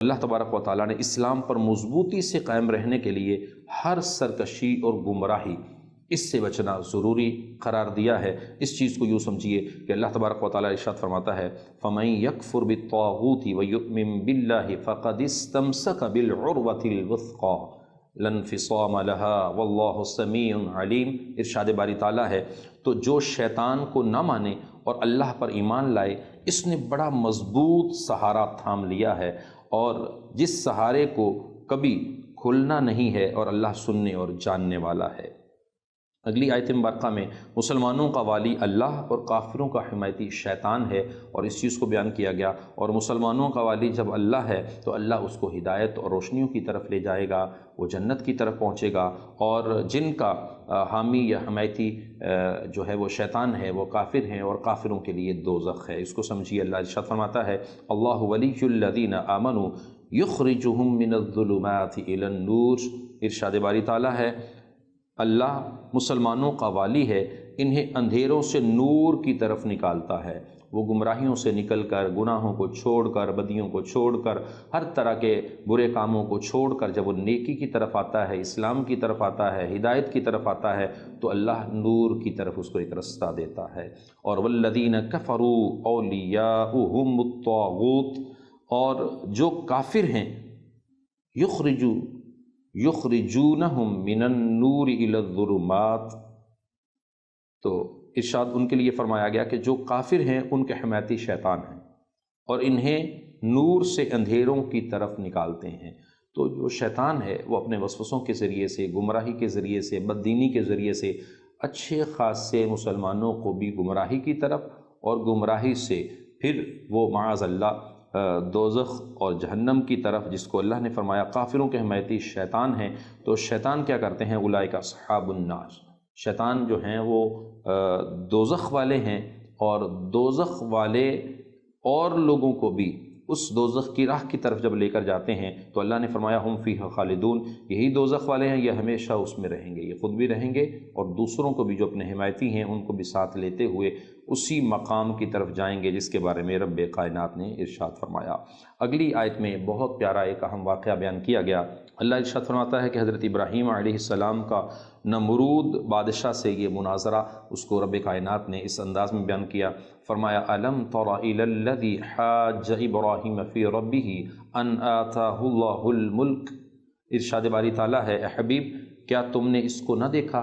اللہ تبارک و تعالیٰ نے اسلام پر مضبوطی سے قائم رہنے کے لیے ہر سرکشی اور گمراہی اس سے بچنا ضروری قرار دیا ہے۔ اس چیز کو یوں سمجھیے کہ اللہ تبارک و تعالیٰ ارشاد فرماتا ہے فَمَن يَكْفُرْ بِالطَّاغُوتِ وَيُؤْمِن بِاللَّهِ فَقَدِ اسْتَمْسَكَ بِالْعُرْوَةِ الْوُثْقَىٰ لَا انفصام لَهَا وَاللَّهُ سَمِيعٌ عَلِيمٌ۔ ارشاد باری تعالیٰ ہے تو جو شیطان کو نہ مانے اور اللہ پر ایمان لائے، اس نے بڑا مضبوط سہارا تھام لیا ہے، اور جس سہارے کو کبھی کھلنا نہیں ہے، اور اللہ سننے اور جاننے والا ہے۔ اگلی آیت مبارکہ میں مسلمانوں کا والی اللہ اور کافروں کا حمایتی شیطان ہے، اور اس چیز کو بیان کیا گیا۔ اور مسلمانوں کا والی جب اللہ ہے تو اللہ اس کو ہدایت اور روشنیوں کی طرف لے جائے گا، وہ جنت کی طرف پہنچے گا، اور جن کا حامی یا حمایتی جو ہے وہ شیطان ہے، وہ کافر ہیں، اور کافروں کے لیے دوزخ ہے۔ اس کو سمجھیے، اللہ ارشاد فرماتا ہے اللہ ولی الذین آمنوا یخرجہم من الظلمات الی النور۔ ارشاد باری تعالیٰ ہے اللہ مسلمانوں کا والی ہے، انہیں اندھیروں سے نور کی طرف نکالتا ہے۔ وہ گمراہیوں سے نکل کر، گناہوں کو چھوڑ کر، بدیوں کو چھوڑ کر، ہر طرح کے برے کاموں کو چھوڑ کر جب وہ نیکی کی طرف آتا ہے، اسلام کی طرف آتا ہے، ہدایت کی طرف آتا ہے، تو اللہ نور کی طرف اس کو ایک رستہ دیتا ہے۔ اور والذین کفروا اولیاؤہم الطاغوت، اور جو کافر ہیں یخرجونہم من النور الی الظلمات، تو ارشاد ان کے لیے فرمایا گیا کہ جو کافر ہیں ان کے حمایتی شیطان ہیں، اور انہیں نور سے اندھیروں کی طرف نکالتے ہیں۔ تو جو شیطان ہے وہ اپنے وسوسوں کے ذریعے سے، گمراہی کے ذریعے سے، بددینی کے ذریعے سے اچھے خاصے مسلمانوں کو بھی گمراہی کی طرف، اور گمراہی سے پھر وہ معاذ اللہ دوزخ اور جہنم کی طرف، جس کو اللہ نے فرمایا کافروں کے حمایتی شیطان ہیں۔ تو شیطان کیا کرتے ہیں؟ اولئک اصحاب النار، شیطان جو ہیں وہ دوزخ والے ہیں، اور دوزخ والے اور لوگوں کو بھی اس دوزخ کی راہ کی طرف جب لے کر جاتے ہیں تو اللہ نے فرمایا ہم فیہا خالدون، یہی دوزخ والے ہیں، یہ ہمیشہ اس میں رہیں گے، یہ خود بھی رہیں گے اور دوسروں کو بھی جو اپنے حمایتی ہیں ان کو بھی ساتھ لیتے ہوئے اسی مقام کی طرف جائیں گے جس کے بارے میں رب کائنات نے ارشاد فرمایا۔ اگلی آیت میں بہت پیارا ایک اہم واقعہ بیان کیا گیا۔ اللہ ارشاد فرماتا ہے کہ حضرت ابراہیم علیہ السلام کا نمرود بادشاہ سے یہ مناظرہ، اس کو رب کائنات نے اس انداز میں بیان کیا، فرمایا الم تر الی الذی حاج ابراہیم فی ربہ ان آتاہ اللہ الملک۔ ارشاد باری تعالیٰ ہے اے حبیب کیا تم نے اس کو نہ دیکھا؟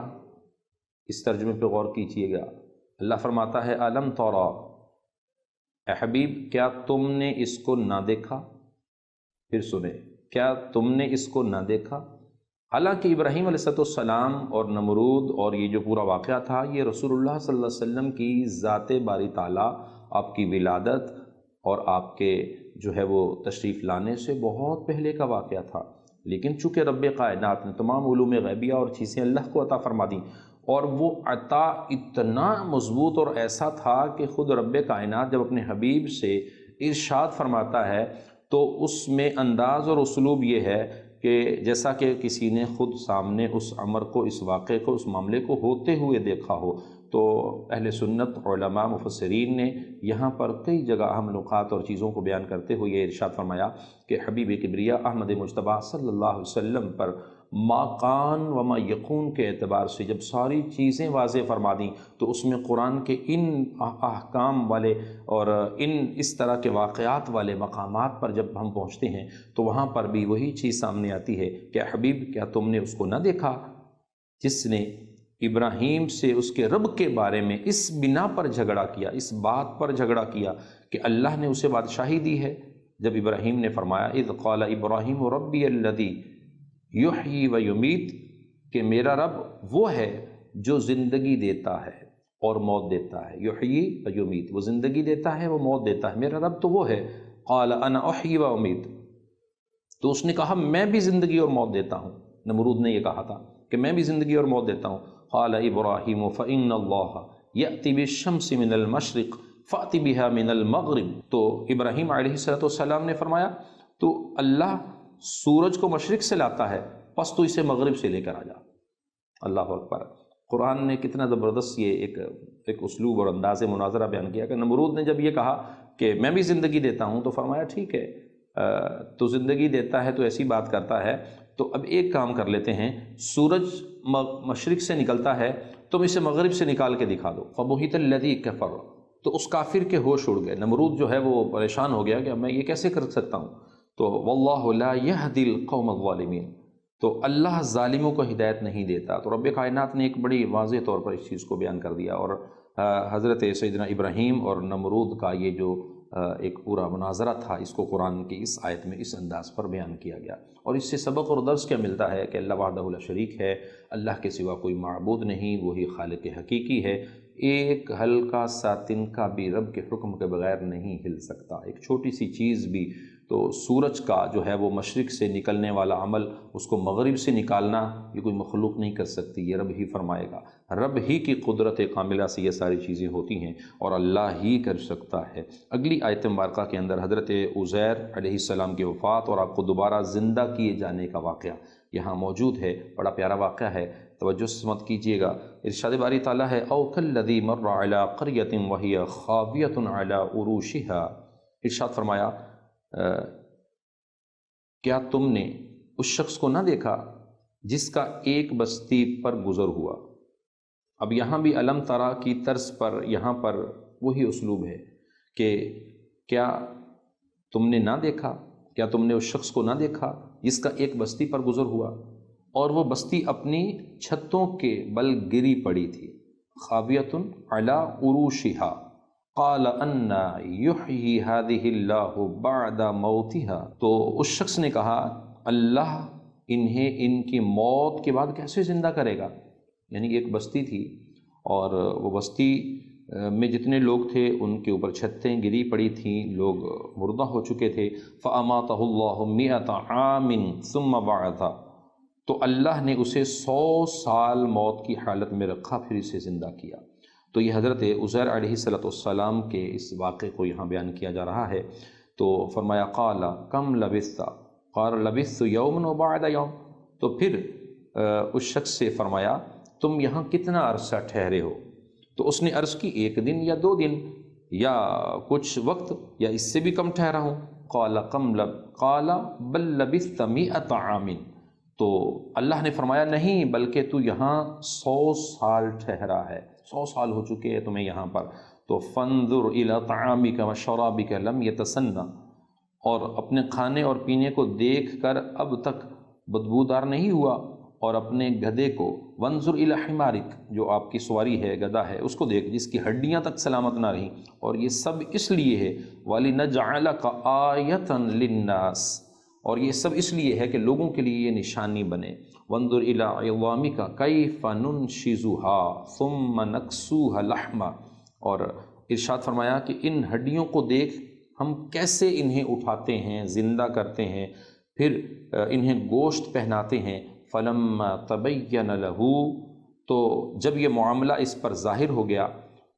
اس ترجمے پہ غور کیجئے گا۔ اللہ فرماتا ہے الم تر، اے حبیب کیا تم نے اس کو نہ دیکھا؟ پھر سنیں، کیا تم نے اس کو نہ دیکھا؟ حالانکہ ابراہیم علیہ السلام اور نمرود اور یہ جو پورا واقعہ تھا، یہ رسول اللہ صلی اللہ علیہ وسلم کی ذات باری تعالیٰ، آپ کی ولادت اور آپ کے جو ہے وہ تشریف لانے سے بہت پہلے کا واقعہ تھا، لیکن چونکہ رب کائنات نے تمام علوم غیبیہ اور چیزیں اللہ کو عطا فرما دیں، اور وہ عطا اتنا مضبوط اور ایسا تھا کہ خود رب کائنات جب اپنے حبیب سے ارشاد فرماتا ہے تو اس میں انداز اور اسلوب یہ ہے کہ جیسا کہ کسی نے خود سامنے اس امر کو، اس واقعے کو، اس معاملے کو ہوتے ہوئے دیکھا ہو۔ تو اہل سنت علماء مفسرین نے یہاں پر کئی جگہ اہم نکات اور چیزوں کو بیان کرتے ہوئے یہ ارشاد فرمایا کہ حبیب کبریہ احمد مجتبیٰ صلی اللہ علیہ وسلم پر ما کان و ما یکون کے اعتبار سے جب ساری چیزیں واضح فرما دیں تو اس میں قرآن کے ان احکام والے اور اس طرح کے واقعات والے مقامات پر جب ہم پہنچتے ہیں تو وہاں پر بھی وہی چیز سامنے آتی ہے کہ حبیب کیا تم نے اس کو نہ دیکھا جس نے ابراہیم سے اس کے رب کے بارے میں اس بنا پر جھگڑا کیا، اس بات پر جھگڑا کیا کہ اللہ نے اسے بادشاہی دی ہے۔ جب ابراہیم نے فرمایا اذ قال ابراہیم ربی الذی یحیی و یمیت، کہ میرا رب وہ ہے جو زندگی دیتا ہے اور موت دیتا ہے، یحیی و یمیت، وہ زندگی دیتا ہے، وہ موت دیتا ہے، میرا رب تو وہ ہے۔ قال انا احیی و امیت، تو اس نے کہا میں بھی زندگی اور موت دیتا ہوں، نمرود نے یہ کہا تھا کہ میں بھی زندگی اور موت دیتا ہوں۔ قال ابراہیم فإن اللہ یأتی بالشمس من المشرق فأت بها من المغرب، تو ابراہیم علیہ السلام نے فرمایا تو اللہ سورج کو مشرق سے لاتا ہے، پس تو اسے مغرب سے لے کر آ جا۔ اللہ اکبر۔ قرآن نے کتنا زبردست یہ ایک اسلوب اور انداز مناظرہ بیان کیا کہ نمرود نے جب یہ کہا کہ میں بھی زندگی دیتا ہوں تو فرمایا ٹھیک ہے، تو زندگی دیتا ہے تو ایسی بات کرتا ہے، تو اب ایک کام کر لیتے ہیں، سورج مشرق سے نکلتا ہے، تم اسے مغرب سے نکال کے دکھا دو، فَبُہِتَ الَّذِي كَفَرَ، تو اس کافر کے ہوش اڑ گئے، نمرود جو ہے وہ پریشان ہو گیا کہ میں یہ کیسے کر سکتا ہوں، تو وَاللَّهُ لَا يَهْدِي الْقَوْمَ الظَّالِمِينَ، تو اللہ ظالموں کو ہدایت نہیں دیتا۔ تو رب کائنات نے ایک بڑی واضح طور پر اس چیز کو بیان کر دیا، اور حضرت سیدنا ابراہیم اور نمرود کا یہ جو ایک پورا مناظرہ تھا، اس کو قرآن کی اس آیت میں اس انداز پر بیان کیا گیا، اور اس سے سبق اور درس کیا ملتا ہے کہ اللہ وحدہ لا شریک ہے، اللہ کے سوا کوئی معبود نہیں، وہی خالق حقیقی ہے، ایک ہلکا سا تنکا بھی رب کے حکم کے بغیر نہیں ہل سکتا، ایک چھوٹی سی چیز بھی، تو سورج کا جو ہے وہ مشرق سے نکلنے والا عمل، اس کو مغرب سے نکالنا یہ کوئی مخلوق نہیں کر سکتی، یہ رب ہی فرمائے گا، رب ہی کی قدرت کاملہ سے یہ ساری چیزیں ہوتی ہیں اور اللہ ہی کر سکتا ہے۔ اگلی آیت مبارکہ کے اندر حضرت عزیر علیہ السلام کی وفات اور آپ کو دوبارہ زندہ کیے جانے کا واقعہ یہاں موجود ہے، بڑا پیارا واقعہ ہے، توجہ سے سمت کیجیے گا۔ ارشاد باری تعالیٰ ہے او کالذی مر علی قریۃ وہی خاویۃ علی عروشها، ارشاد فرمایا کیا تم نے اس شخص کو نہ دیکھا جس کا ایک بستی پر گزر ہوا۔ اب یہاں بھی علم ترا کی طرز پر یہاں پر وہی اسلوب ہے کہ کیا تم نے نہ دیکھا، کیا تم نے اس شخص کو نہ دیکھا جس کا ایک بستی پر گزر ہوا اور وہ بستی اپنی چھتوں کے بل گری پڑی تھی، خاویۃ علی عروشها قال انا یحیی ہذہ اللہ بعد موتها، تو اس شخص نے کہا اللہ انہیں ان کی موت کے بعد کیسے زندہ کرے گا، یعنی ایک بستی تھی اور وہ بستی میں جتنے لوگ تھے ان کے اوپر چھتیں گری پڑی تھیں، لوگ مردہ ہو چکے تھے، فَأَمَاتَهُ اللَّهُ مِئَةَ عَامٍ ثُمَّ بَعَثَهُ، تو اللہ نے اسے 100 سال موت کی حالت میں رکھا پھر اسے زندہ کیا۔ تو یہ حضرت عزیر علیہ السلام کے اس واقعے کو یہاں بیان کیا جا رہا ہے، تو فرمایا قال کم لبثت، قال لبثت یوما وبعد یوم، تو پھر اس شخص سے فرمایا تم یہاں کتنا عرصہ ٹھہرے ہو، تو اس نے عرض کی 1 دن یا 2 دن یا کچھ وقت یا اس سے بھی کم ٹھہرا ہوں، قال بل لبثت 100 عام، تو اللہ نے فرمایا نہیں بلکہ تو یہاں 100 سال ٹھہرا ہے، 100 سال ہو چکے ہیں تمہیں یہاں پر، تو فانظر الی طعامک و شرابک لم یتسنہ، اور اپنے کھانے اور پینے کو دیکھ کر اب تک بدبودار نہیں ہوا، اور اپنے گدھے کو، وانظر الی حمارک، جو آپ کی سواری ہے گدھا ہے اس کو دیکھ جس کی ہڈیاں تک سلامت نہ رہیں، اور یہ سب اس لیے ہے وَلِنَجْعَلَكَ آیَةً لِلنَّاسِ، اور یہ سب اس لیے ہے کہ لوگوں کے لیے یہ نشانی بنے، وانظر الی عظامک کیف ننشزها ثم نکسوها لحما، اور ارشاد فرمایا کہ ان ہڈیوں کو دیکھ ہم کیسے انہیں اٹھاتے ہیں، زندہ کرتے ہیں، پھر انہیں گوشت پہناتے ہیں، فلما تبین له، تو جب یہ معاملہ اس پر ظاہر ہو گیا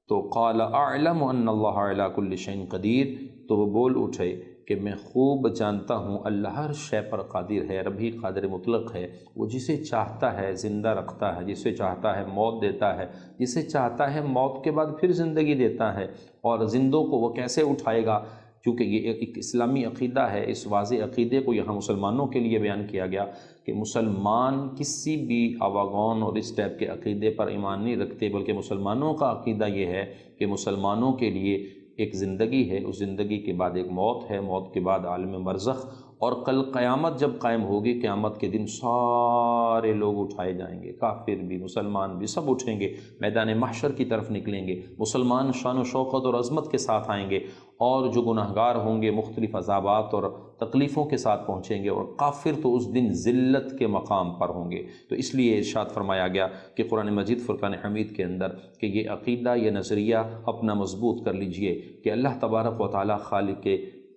تو قال اعلم ان اللہ علی کل شیء قدیر، تو وہ بول اٹھے کہ میں خوب جانتا ہوں اللہ ہر شے پر قادر ہے، رب ہی قادر مطلق ہے، وہ جسے چاہتا ہے زندہ رکھتا ہے، جسے چاہتا ہے موت دیتا ہے، جسے چاہتا ہے موت کے بعد پھر زندگی دیتا ہے، اور زندوں کو وہ کیسے اٹھائے گا، کیونکہ یہ ایک اسلامی عقیدہ ہے، اس واضح عقیدے کو یہاں مسلمانوں کے لیے بیان کیا گیا کہ مسلمان کسی بھی آواگون اور اس ٹائپ کے عقیدے پر ایمان نہیں رکھتے، بلکہ مسلمانوں کا عقیدہ یہ ہے کہ مسلمانوں کے لیے ایک زندگی ہے، اس زندگی کے بعد ایک موت ہے، موت کے بعد عالم برزخ، اور کل قیامت جب قائم ہوگی، قیامت کے دن سارے لوگ اٹھائے جائیں گے، کافر بھی مسلمان بھی سب اٹھیں گے، میدان محشر کی طرف نکلیں گے، مسلمان شان و شوکت اور عظمت کے ساتھ آئیں گے، اور جو گناہگار ہوں گے مختلف عذابات اور تکلیفوں کے ساتھ پہنچیں گے، اور کافر تو اس دن ذلت کے مقام پر ہوں گے۔ تو اس لیے ارشاد فرمایا گیا کہ قرآن مجید فرقان حمید کے اندر کہ یہ عقیدہ، یہ نظریہ اپنا مضبوط کر لیجئے کہ اللہ تبارک و تعالی خالق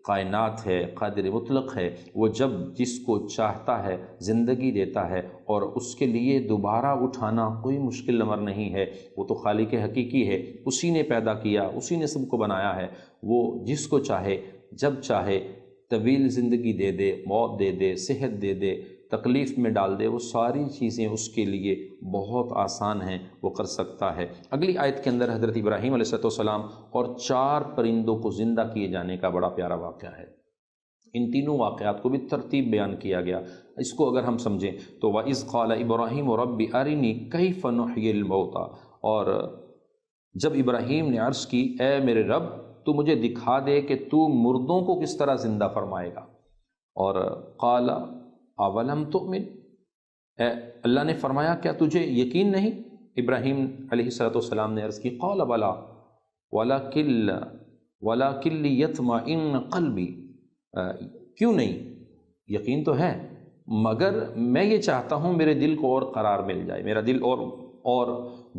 کائنات ہے، قادر مطلق ہے، وہ جب جس کو چاہتا ہے زندگی دیتا ہے، اور اس کے لیے دوبارہ اٹھانا کوئی مشکل امر نہیں ہے، وہ تو خالق حقیقی ہے، اسی نے پیدا کیا، اسی نے سب کو بنایا ہے، وہ جس کو چاہے جب چاہے طویل زندگی دے دے، موت دے دے، صحت دے دے، تکلیف میں ڈال دے، وہ ساری چیزیں اس کے لیے بہت آسان ہیں، وہ کر سکتا ہے۔ اگلی آیت کے اندر حضرت ابراہیم علیہ السلام اور 4 پرندوں کو زندہ کیے جانے کا بڑا پیارا واقعہ ہے۔ ان تینوں واقعات کو بھی ترتیب بیان کیا گیا۔ اس کو اگر ہم سمجھیں تو وَإِذْ قَالَ إِبْرَاهِيمُ رَبِّ أَرِنِي كَيْفَ نُحْيِي الْمَوْتَى، اور جب ابراہیم نے عرض کی اے میرے رب تو مجھے دکھا دے کہ تو مردوں کو کس طرح زندہ فرمائے گا، اور قال اولم تؤمن، اے اللہ نے فرمایا کیا تجھے یقین نہیں؟ ابراہیم علیہ السلام نے عرض کی قال بلا ولکن لیطمئن قلبی، کیوں نہیں، یقین تو ہے مگر میں یہ چاہتا ہوں میرے دل کو اور قرار مل جائے، میرا دل اور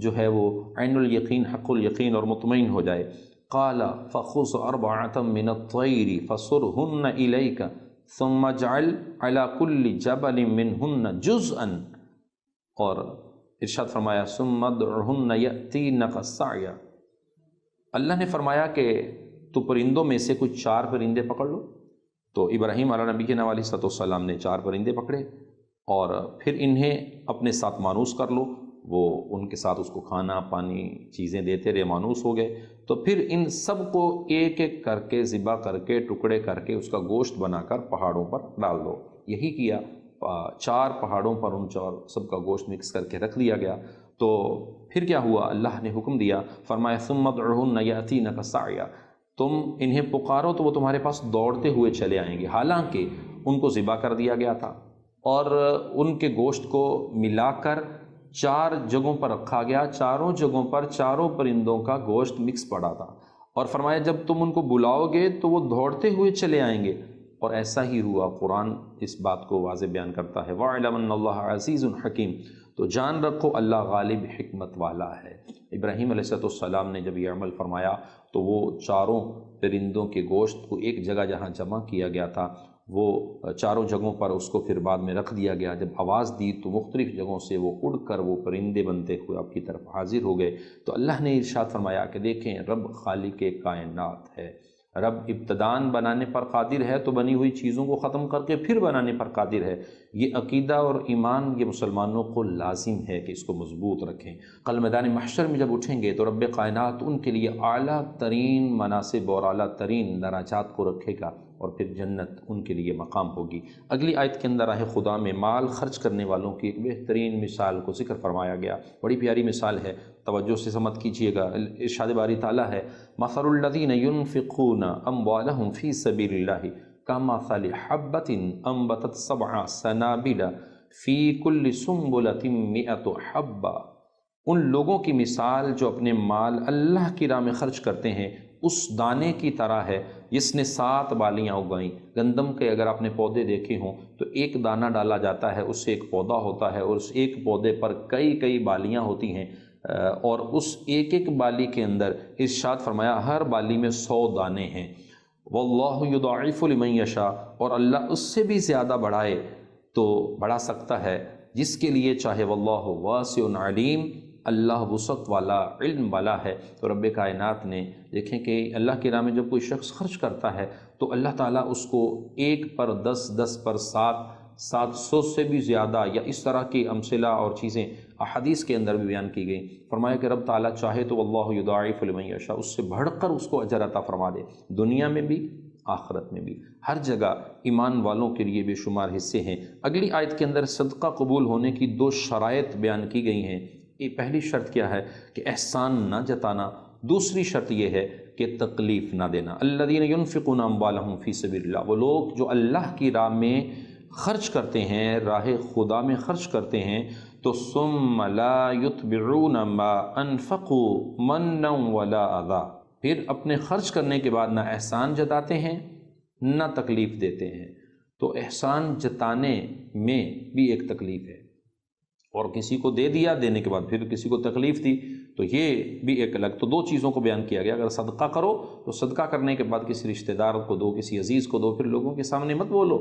جو ہے وہ عین الیقین حق الیقین اور مطمئن ہو جائے۔ قال فخذ اربعۃ من الطیر فصرهن الیک ثم اجعل علی کل جبل منہن جزءا، اور ارشاد فرمایا ثم ادعهن یأتینک سعیا، اللہ نے فرمایا کہ تو پرندوں میں سے کچھ 4 پرندے پکڑ لو۔ تو ابراہیم علیہ نبی علیہ السلام نے 4 پرندے پکڑے اور پھر انہیں اپنے ساتھ مانوس کر لو، وہ ان کے ساتھ اس کو کھانا پانی چیزیں دیتے رہے، مانوس ہو گئے۔ تو پھر ان سب کو ایک ایک کر کے ذبح کر کے ٹکڑے کر کے اس کا گوشت بنا کر پہاڑوں پر ڈال دو۔ یہی کیا، 4 پہاڑوں پر ان 4 سب کا گوشت مکس کر کے رکھ دیا گیا۔ تو پھر کیا ہوا، اللہ نے حکم دیا، فرمایا ثم ادعهن یأتینک سعیا، تم انہیں پکارو تو وہ تمہارے پاس دوڑتے ہوئے چلے آئیں گے۔ حالانکہ ان کو ذبح کر دیا گیا تھا اور ان کے گوشت کو ملا کر 4 جگہوں پر رکھا گیا، چاروں جگہوں پر 4 پرندوں کا گوشت مکس پڑا تھا، اور فرمایا جب تم ان کو بلاؤ گے تو وہ دوڑتے ہوئے چلے آئیں گے، اور ایسا ہی ہوا۔ قرآن اس بات کو واضح بیان کرتا ہے وَاعْلَمْ أَنَّ اللَّهَ عَزِيزٌ حَكِيمٌ، تو جان رکھو اللہ غالب حکمت والا ہے۔ ابراہیم علیہ السلام نے جب یہ عمل فرمایا تو وہ 4 پرندوں کے گوشت کو ایک جگہ جہاں جمع کیا گیا تھا وہ 4 جگہوں پر اس کو پھر بعد میں رکھ دیا گیا۔ جب آواز دی تو مختلف جگہوں سے وہ اڑ کر وہ پرندے بنتے ہوئے آپ کی طرف حاضر ہو گئے۔ تو اللہ نے ارشاد فرمایا کہ دیکھیں رب خالق کائنات ہے، رب ابتداً بنانے پر قادر ہے تو بنی ہوئی چیزوں کو ختم کر کے پھر بنانے پر قادر ہے۔ یہ عقیدہ اور ایمان یہ مسلمانوں کو لازم ہے کہ اس کو مضبوط رکھیں۔ کل میدان محشر میں جب اٹھیں گے تو رب کائنات ان کے لیے اعلیٰ ترین مناصب اور اعلیٰ ترین درجات کو رکھے گا، اور پھر جنت ان کے لیے مقام ہوگی۔ اگلی آیت کے اندر راہ خدا میں مال خرچ کرنے والوں کی ایک بہترین مثال کو ذکر فرمایا گیا، بڑی پیاری مثال ہے، توجہ سے سمجھ کیجیے گا۔ ارشاد باری تعالیٰ ہے مثل الذین ینفقون اموالہم فی سبیل اللہ کمثل حبۃ انبتت 7 سنابل فی کل سنبلۃ 100 حبہ، ان لوگوں کی مثال جو اپنے مال اللہ کی راہ میں خرچ کرتے ہیں اس دانے کی طرح ہے جس نے 7 بالیاں اگائیں۔ گندم کے اگر آپ نے پودے دیکھے ہوں تو ایک دانہ ڈالا جاتا ہے، اس سے ایک پودا ہوتا ہے، اور اس ایک پودے پر کئی بالیاں ہوتی ہیں، اور اس ایک بالی کے اندر ارشاد فرمایا ہر بالی میں 100 دانے ہیں۔ واللہ یضاعف لمن یشاء، اور اللہ اس سے بھی زیادہ بڑھائے تو بڑھا سکتا ہے جس کے لیے چاہے، واللہ واسع علیم، اللہ وسعت والا علم والا ہے۔ تو رب کائنات نے دیکھیں کہ اللہ کی راہ میں جب کوئی شخص خرچ کرتا ہے تو اللہ تعالیٰ اس کو 1 پر 10، 10 پر 7، 700 سے بھی زیادہ، یا اس طرح کی امثلہ اور چیزیں احادیث کے اندر بھی بیان کی گئیں۔ فرمایا کہ رب تعالیٰ چاہے تو واللہ یضاعف لمن یشاء، اس سے بڑھ کر اس کو اجر عطا فرما دے، دنیا میں بھی آخرت میں بھی، ہر جگہ ایمان والوں کے لیے بے شمار حصے ہیں۔ اگلی آیت کے اندر صدقہ قبول ہونے کی 2 شرائط بیان کی گئی ہیں۔ پہلی شرط کیا ہے کہ احسان نہ جتانا، دوسری شرط یہ ہے کہ تکلیف نہ دینا۔ الذین ینفقون اموالہم فی سبیل اللہ، وہ لوگ جو اللہ کی راہ میں خرچ کرتے ہیں، راہ خدا میں خرچ کرتے ہیں، تو ثم لا یتبعون ما انفقوا منا ولا اذی، پھر اپنے خرچ کرنے کے بعد نہ احسان جتاتے ہیں نہ تکلیف دیتے ہیں۔ تو احسان جتانے میں بھی ایک تکلیف ہے، اور کسی کو دے دیا، دینے کے بعد پھر کسی کو تکلیف دی، تو یہ بھی ایک الگ۔ تو 2 چیزوں کو بیان کیا گیا۔ اگر صدقہ کرو تو صدقہ کرنے کے بعد کسی رشتہ دار کو دو، کسی عزیز کو دو، پھر لوگوں کے سامنے مت بولو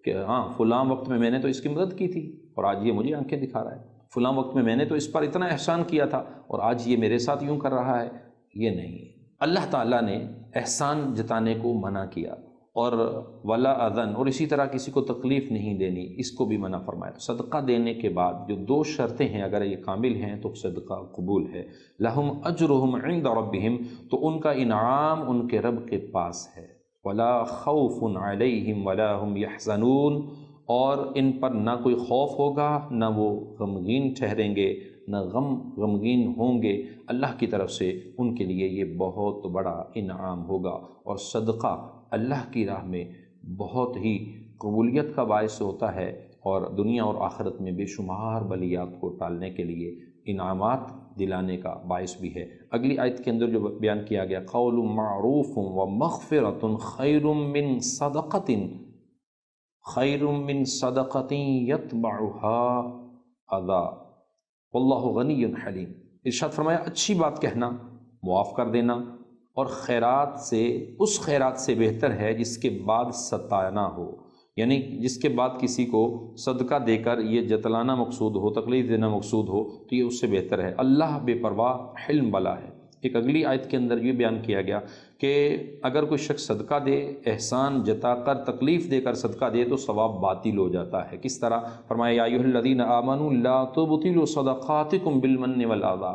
کہ ہاں فلاں وقت میں نے تو اس کی مدد کی تھی اور آج یہ مجھے آنکھیں دکھا رہا ہے، فلاں وقت میں نے تو اس پر اتنا احسان کیا تھا اور آج یہ میرے ساتھ یوں کر رہا ہے۔ یہ نہیں، اللہ تعالیٰ نے احسان جتانے کو منع کیا، اور ولا اذن، اور اسی طرح کسی کو تکلیف نہیں دینی، اس کو بھی منع فرمایا۔ صدقہ دینے کے بعد جو 2 شرطیں ہیں اگر یہ کامل ہیں تو صدقہ قبول ہے۔ لہم اجرہم عند ربہم، تو ان کا انعام ان کے رب کے پاس ہے۔ ولا خوف علیہم ولا هم یحزنون، اور ان پر نہ کوئی خوف ہوگا، نہ وہ غمگین ٹھہریں گے، نہ غمگین ہوں گے۔ اللہ کی طرف سے ان کے لیے یہ بہت بڑا انعام ہوگا، اور صدقہ اللہ کی راہ میں بہت ہی قبولیت کا باعث ہوتا ہے، اور دنیا اور آخرت میں بے شمار بلیات کو ٹالنے کے لیے انعامات دلانے کا باعث بھی ہے۔ اگلی آیت کے اندر جو بیان کیا گیا، قول معروف و مغفرۃ خیر من صدقۃ یتبعها اذی واللہ غنی حلیم۔ ارشاد فرمایا اچھی بات کہنا، معاف کر دینا، اور خیرات سے، اس خیرات سے بہتر ہے جس کے بعد ستانا ہو، یعنی جس کے بعد کسی کو صدقہ دے کر یہ جتلانا مقصود ہو، تکلیف دینا مقصود ہو، تو یہ اس سے بہتر ہے۔ اللہ بے پرواہ حلم والا ہے۔ ایک اگلی آیت کے اندر یہ بیان کیا گیا کہ اگر کوئی شخص صدقہ دے، احسان جتا کر، تکلیف دے کر صدقہ دے، تو ثواب باطل ہو جاتا ہے۔ کس طرح؟ فرمایا یا ایھا الذین آمنوا لا تبطلوا صدقاتکم بالمن والاذی،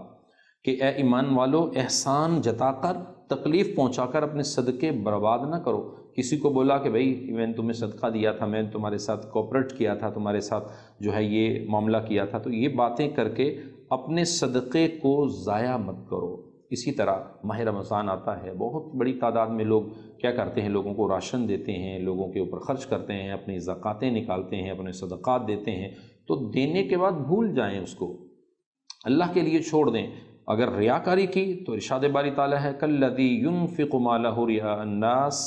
کہ اے ایمان والو، احسان جتا کر، تکلیف پہنچا کر اپنے صدقے برباد نہ کرو۔ کسی کو بولا کہ بھئی میں نے تمہیں صدقہ دیا تھا، میں نے تمہارے ساتھ کوپریٹ کیا تھا، تمہارے ساتھ جو ہے یہ معاملہ کیا تھا، تو یہ باتیں کر کے اپنے صدقے کو ضائع مت کرو۔ اسی طرح ماہ رمضان آتا ہے، بہت بڑی تعداد میں لوگ کیا کرتے ہیں، لوگوں کو راشن دیتے ہیں، لوگوں کے اوپر خرچ کرتے ہیں، اپنی زکاتیں نکالتے ہیں، اپنے صدقات دیتے ہیں، تو دینے کے بعد بھول جائیں اس کو، اللہ کے لیے چھوڑ دیں۔ اگر ریاکاری کی تو ارشاد باری تعالیٰ ہے کالذی ينفق مالہ رئاء الناس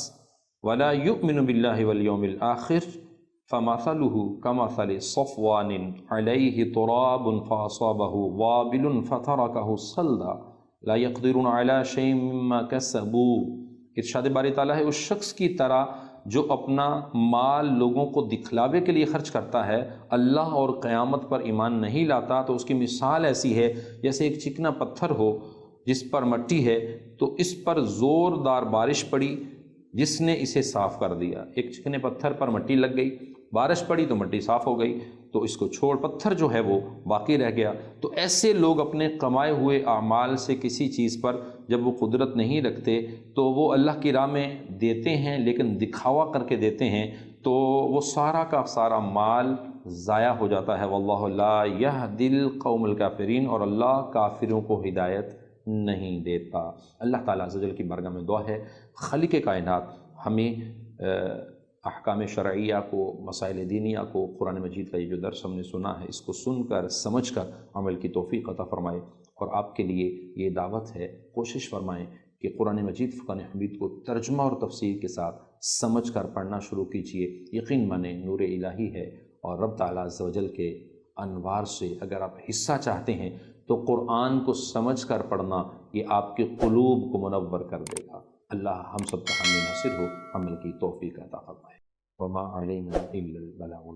ولا یؤمن باللہ والیوم الآخر فمثلہ کمثل صفوان علیہ تراب فاصابہ وابل فترکہ صلدا لا يقدرون علی شیء مما کسبوا۔ ارشاد باری تعالیٰ ہے اس شخص کی طرح جو اپنا مال لوگوں کو دکھلاوے کے لیے خرچ کرتا ہے، اللہ اور قیامت پر ایمان نہیں لاتا، تو اس کی مثال ایسی ہے جیسے ایک چکنا پتھر ہو جس پر مٹی ہے، تو اس پر زوردار بارش پڑی جس نے اسے صاف کر دیا۔ ایک چکنے پتھر پر مٹی لگ گئی، بارش پڑی تو مٹی صاف ہو گئی، تو اس کو چھوڑ، پتھر جو ہے وہ باقی رہ گیا۔ تو ایسے لوگ اپنے کمائے ہوئے اعمال سے کسی چیز پر جب وہ قدرت نہیں رکھتے تو وہ اللہ کی راہ میں دیتے ہیں، لیکن دکھاوا کر کے دیتے ہیں، تو وہ سارا کا سارا مال ضائع ہو جاتا ہے۔ واللہ لا یہدی القوم الکافرین، اور اللہ کافروں کو ہدایت نہیں دیتا۔ اللہ تعالیٰ عز و جل کی بارگاہ میں دعا ہے خالق کائنات ہمیں احکام شرعیہ کو، مسائل دینیہ کو، قرآن مجید کا یہ جو درس ہم نے سنا ہے، اس کو سن کر سمجھ کر عمل کی توفیق عطا فرمائے۔ اور آپ کے لیے یہ دعوت ہے، کوشش فرمائیں کہ قرآن مجید فرقان حمید کو ترجمہ اور تفسیر کے ساتھ سمجھ کر پڑھنا شروع کیجئے۔ یقین مانیں نور الہی ہے، اور رب تعالیٰ عز و جل کے انوار سے اگر آپ حصہ چاہتے ہیں تو قرآن کو سمجھ کر پڑھنا یہ آپ کے قلوب کو منور کر دے گا۔ اللہ ہم سب کا حامی ناصر ہو، عمل کی توفیق عطا فرمائے۔ وما علینا الا البلاغ۔